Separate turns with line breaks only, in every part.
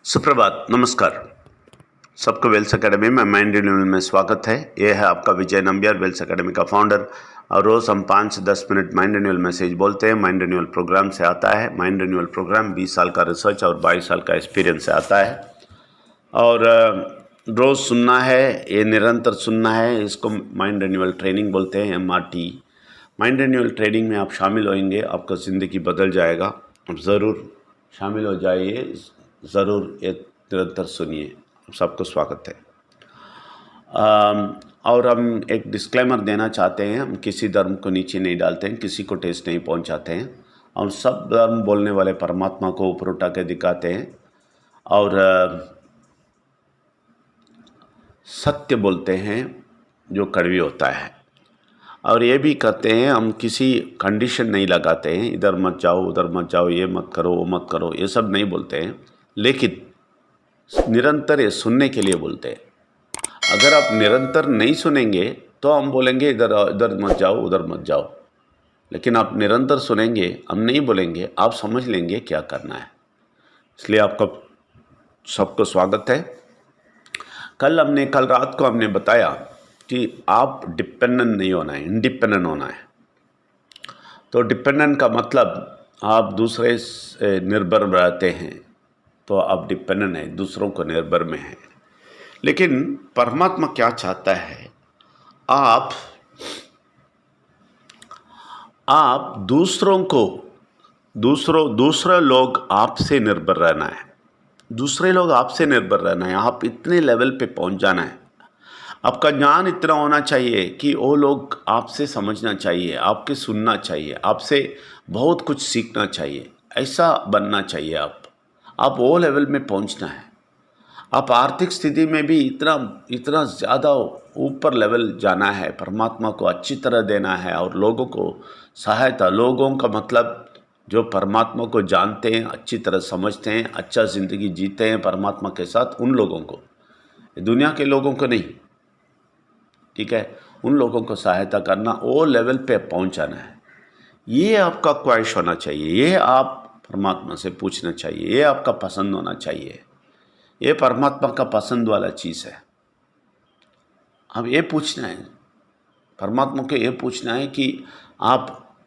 सुप्रभात, नमस्कार। सबको वेल्स एकेडमी में माइंड रिन्यूअल में स्वागत है। यह है आपका विजय नंबियार, वेल्स एकेडमी का फाउंडर। और रोज़ हम 5 से 10 मिनट माइंड रिन्यूअल मैसेज बोलते हैं। माइंड रिन्यूअल प्रोग्राम से आता है। माइंड रिन्यूअल प्रोग्राम 20 साल का रिसर्च और 22 साल का एक्सपीरियंस से आता है। और रोज़ सुनना है, ये निरंतर सुनना है। इसको माइंड रिन्यूअल ट्रेनिंग बोलते हैं, MRT। माइंड रिन्यूअल ट्रेनिंग में आप शामिल होंगे, आपका ज़िंदगी बदल जाएगा। आप ज़रूर शामिल हो जाइए, ज़रूर ये निरंतर सुनिए। सबको स्वागत है। और हम एक डिस्क्लेमर देना चाहते हैं, हम किसी धर्म को नीचे नहीं डालते हैं, किसी को ठेस नहीं पहुंचाते हैं। हम सब धर्म बोलने वाले परमात्मा को ऊपर उठा के दिखाते हैं और सत्य बोलते हैं जो कड़वी होता है। और ये भी कहते हैं, हम किसी कंडीशन नहीं लगाते हैं, इधर मत जाओ उधर मत जाओ, ये मत करो वो मत करो, ये सब नहीं बोलते हैं। लेकिन निरंतर ये सुनने के लिए बोलते हैं। अगर आप निरंतर नहीं सुनेंगे तो हम बोलेंगे इधर इधर मत जाओ उधर मत जाओ। लेकिन आप निरंतर सुनेंगे, हम नहीं बोलेंगे, आप समझ लेंगे क्या करना है। इसलिए आपका सबको स्वागत है। कल रात को हमने बताया कि आप डिपेंडेंट नहीं होना है, इंडिपेंडेंट होना है। तो डिपेंडेंट का मतलब आप दूसरे से निर्भर रहते हैं, तो आप डिपेंडेंट हैं, दूसरों को निर्भर में हैं। लेकिन परमात्मा क्या चाहता है, आप दूसरों को दूसरे लोग आपसे निर्भर रहना है। दूसरे लोग आपसे निर्भर रहना है। आप इतने लेवल पे पहुंच जाना है। आपका ज्ञान इतना होना चाहिए कि वो लोग आपसे समझना चाहिए, आपके सुनना चाहिए, आपसे बहुत कुछ सीखना चाहिए। ऐसा बनना चाहिए आप वो लेवल में पहुंचना है। आप आर्थिक स्थिति में भी इतना ज़्यादा ऊपर लेवल जाना है। परमात्मा को अच्छी तरह देना है और लोगों को सहायता। लोगों का मतलब जो परमात्मा को जानते हैं, अच्छी तरह समझते हैं, अच्छा ज़िंदगी जीते हैं परमात्मा के साथ, उन लोगों को, दुनिया के लोगों को नहीं, ठीक है, उन लोगों को सहायता करना, वो लेवल पे पहुंचाना है। ये आपका ख्वाहिश होना चाहिए। ये आप परमात्मा से पूछना चाहिए। ये आपका पसंद होना चाहिए। ये परमात्मा का पसंद वाला चीज़ है। अब ये पूछना है परमात्मा को, ये पूछना है कि आप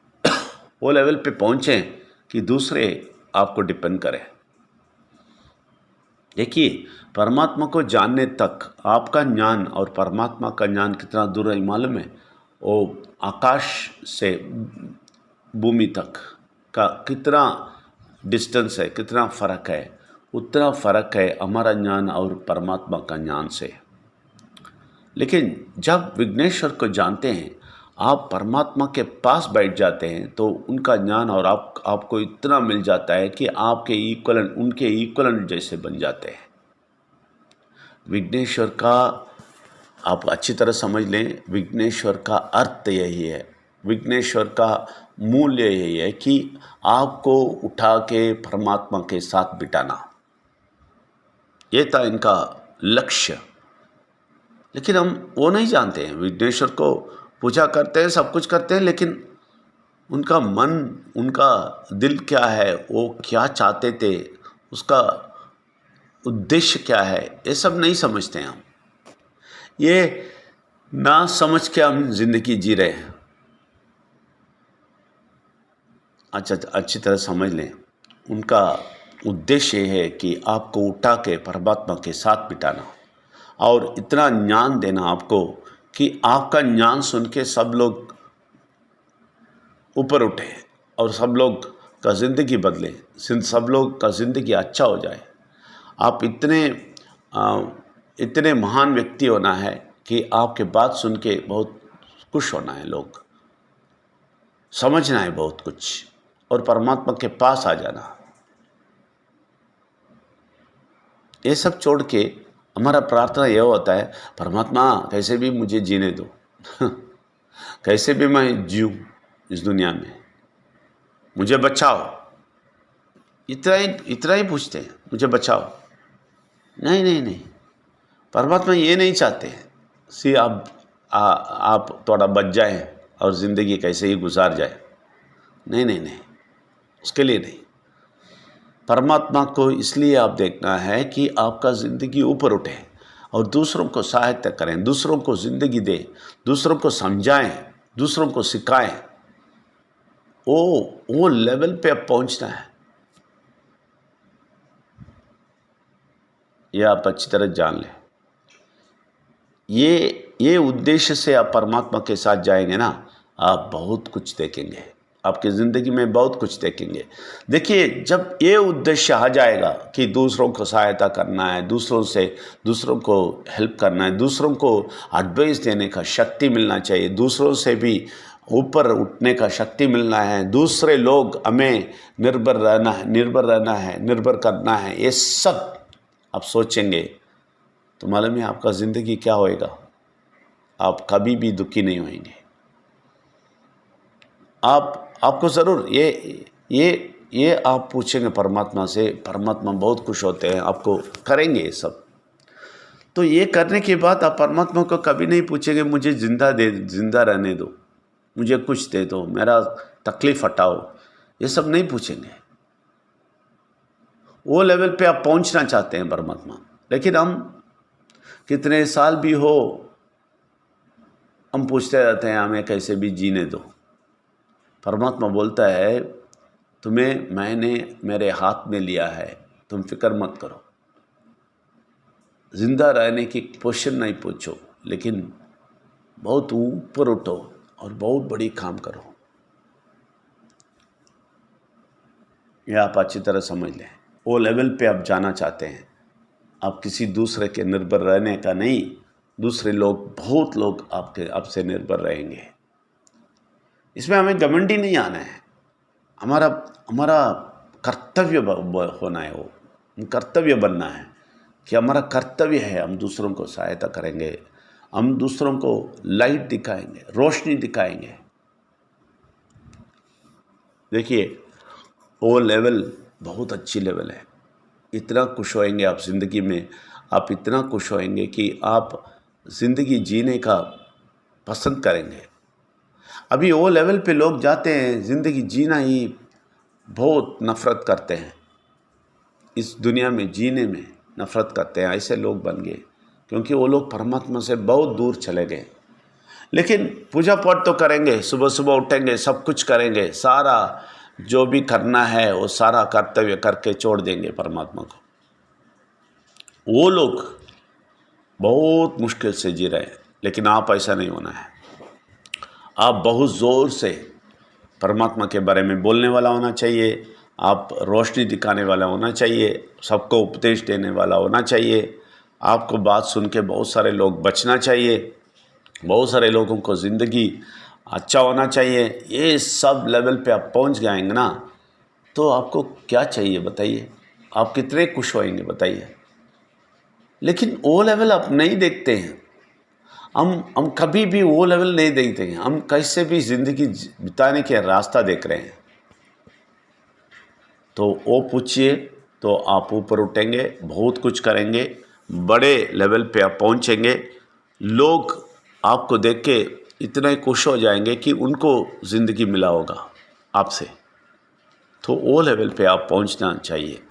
वो लेवल पे पहुँचें कि दूसरे आपको डिपेंड करें। देखिए, परमात्मा को जानने तक आपका ज्ञान और परमात्मा का ज्ञान कितना दूर है मालूम है? वो आकाश से भूमि तक का कितना डिस्टेंस है, कितना फ़र्क है। उतना फ़र्क है हमारा ज्ञान और परमात्मा का ज्ञान से। लेकिन जब विघ्नेश्वर को जानते हैं, आप परमात्मा के पास बैठ जाते हैं, तो उनका ज्ञान और आपको इतना मिल जाता है कि आपके इक्वलेंट, उनके इक्वलेंट जैसे बन जाते हैं। विघ्नेश्वर का आप अच्छी तरह समझ लें, विघ्नेश्वर का अर्थ यही है, विघ्नेश्वर का मूल्य यही है कि आपको उठा के परमात्मा के साथ बिठाना। ये था इनका लक्ष्य। लेकिन हम वो नहीं जानते हैं। विघ्नेश्वर को पूजा करते हैं, सब कुछ करते हैं, लेकिन उनका मन, उनका दिल क्या है, वो क्या चाहते थे, उसका उद्देश्य क्या है, ये सब नहीं समझते हैं हम। ये ना समझ के हम जिंदगी जी रहे हैं। अच्छा, अच्छी तरह समझ लें, उनका उद्देश्य है कि आपको उठा के परमात्मा के साथ बिठाना और इतना ज्ञान देना आपको कि आपका ज्ञान सुन के सब लोग ऊपर उठे और सब लोग का ज़िंदगी बदले, सब लोग का ज़िंदगी अच्छा हो जाए। आप इतने महान व्यक्ति होना है कि आपके बात सुन के बहुत खुश होना है, लोग समझना है बहुत कुछ और परमात्मा के पास आ जाना। ये सब छोड़ के हमारा प्रार्थना यह होता है, परमात्मा कैसे भी मुझे जीने दो कैसे भी मैं जीऊँ इस दुनिया में, मुझे बचाओ। इतना ही पूछते हैं, मुझे बचाओ। नहीं नहीं नहीं, परमात्मा ये नहीं चाहते सी आप थोड़ा बच जाए और ज़िंदगी कैसे ही गुजार जाए। नहीं नहीं नहीं, उसके लिए नहीं। परमात्मा को इसलिए आप देखना है कि आपका ज़िंदगी ऊपर उठे और दूसरों को सहायता करें, दूसरों को ज़िंदगी दें, दूसरों को समझाएं, दूसरों को सिखाएं। वो लेवल पे अब पहुंचना है, ये आप अच्छी तरह जान लें। ये उद्देश्य से आप परमात्मा के साथ जाएंगे ना, आप बहुत कुछ देखेंगे, आपकी ज़िंदगी में बहुत कुछ देखेंगे। देखिए, जब ये उद्देश्य आ जाएगा कि दूसरों को सहायता करना है, दूसरों को हेल्प करना है, दूसरों को एडवाइस देने का शक्ति मिलना चाहिए, दूसरों से भी ऊपर उठने का शक्ति मिलना है, दूसरे लोग हमें निर्भर करना है, ये सब आप सोचेंगे तो मालूम है आपका ज़िंदगी क्या होएगा। आप कभी भी दुखी नहीं होंगे। आपको ज़रूर ये आप पूछेंगे परमात्मा से, परमात्मा बहुत खुश होते हैं, आपको करेंगे ये सब। तो ये करने के बाद आप परमात्मा को कभी नहीं पूछेंगे मुझे जिंदा रहने दो, मुझे कुछ दे दो, मेरा तकलीफ़ हटाओ, ये सब नहीं पूछेंगे। वो लेवल पे आप पहुंचना चाहते हैं परमात्मा, लेकिन हम कितने साल भी हो हम पूछते रहते हैं हमें कैसे भी जीने दो। परमात्मा बोलता है मैंने मेरे हाथ में लिया है, तुम फिक्र मत करो, जिंदा रहने की क्वेश्चन नहीं पूछो, लेकिन बहुत ऊपर उठो और बहुत बड़ी काम करो। यह आप अच्छी तरह समझ लें। वो लेवल पे आप जाना चाहते हैं, आप किसी दूसरे के निर्भर रहने का नहीं, बहुत लोग आपसे निर्भर रहेंगे। इसमें हमें घमंडी नहीं आना है, हमारा कर्तव्य होना है, वो कर्तव्य बनना है कि हमारा कर्तव्य है, हम दूसरों को सहायता करेंगे, हम दूसरों को लाइट दिखाएंगे, रोशनी दिखाएंगे। देखिए, वो लेवल बहुत अच्छी लेवल है। इतना खुश होएंगे आप ज़िंदगी में, आप इतना खुश होएंगे कि आप ज़िंदगी जीने का पसंद करेंगे। अभी वो लेवल पे लोग जाते हैं, ज़िंदगी जीना ही बहुत नफ़रत करते हैं, इस दुनिया में जीने में नफ़रत करते हैं। ऐसे लोग बन गए क्योंकि वो लोग परमात्मा से बहुत दूर चले गए। लेकिन पूजा पाठ तो करेंगे, सुबह सुबह उठेंगे, सब कुछ करेंगे, सारा जो भी करना है वो सारा कर्तव्य करके छोड़ देंगे परमात्मा को। वो लोग बहुत मुश्किल से जी रहे हैं, लेकिन आप ऐसा नहीं होना है। आप बहुत ज़ोर से परमात्मा के बारे में बोलने वाला होना चाहिए, आप रोशनी दिखाने वाला होना चाहिए, सबको उपदेश देने वाला होना चाहिए। आपको बात सुन के बहुत सारे लोग बचना चाहिए, बहुत सारे लोगों को ज़िंदगी अच्छा होना चाहिए। ये सब लेवल पे आप पहुंच जाएंगे ना, तो आपको क्या चाहिए बताइए, आप कितने खुश होएंगे बताइए। लेकिन वो लेवल आप नहीं देखते हैं, हम कभी भी वो लेवल नहीं देखते हैं। हम कैसे भी ज़िंदगी बिताने के रास्ता देख रहे हैं। तो वो पूछिए तो आप ऊपर उठेंगे, बहुत कुछ करेंगे, बड़े लेवल पे आप पहुंचेंगे। लोग आपको देख के इतना ही खुश हो जाएंगे कि उनको ज़िंदगी मिला होगा आपसे। तो वो लेवल पे आप पहुंचना चाहिए।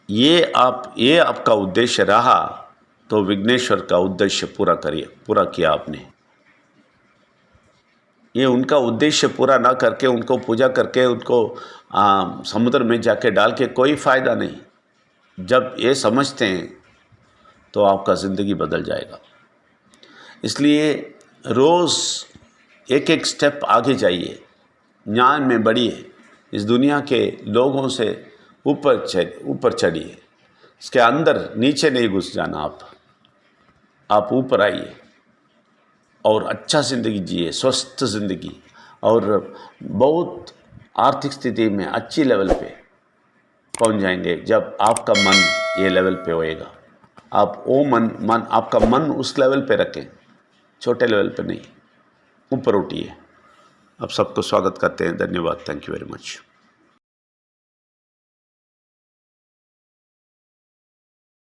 ये आपका उद्देश्य रहा तो विघ्नेश्वर का उद्देश्य पूरा किया आपने। ये उनका उद्देश्य पूरा ना करके, उनको पूजा करके, उनको समुद्र में जाके डाल के कोई फ़ायदा नहीं। जब ये समझते हैं तो आपका ज़िंदगी बदल जाएगा। इसलिए रोज़ एक एक स्टेप आगे जाइए, ज्ञान में बढ़िए, इस दुनिया के लोगों से ऊपर चढ़िए, इसके अंदर नीचे नहीं घुस जाना। आप ऊपर आइए और अच्छा ज़िंदगी जिए, स्वस्थ ज़िंदगी, और बहुत आर्थिक स्थिति में अच्छी लेवल पे पहुंच जाएंगे जब आपका मन ये लेवल पे होएगा। आप वो आपका मन उस लेवल पे रखें, छोटे लेवल पे नहीं, ऊपर उठिए। आप सबको स्वागत करते हैं। धन्यवाद। Thank you very much.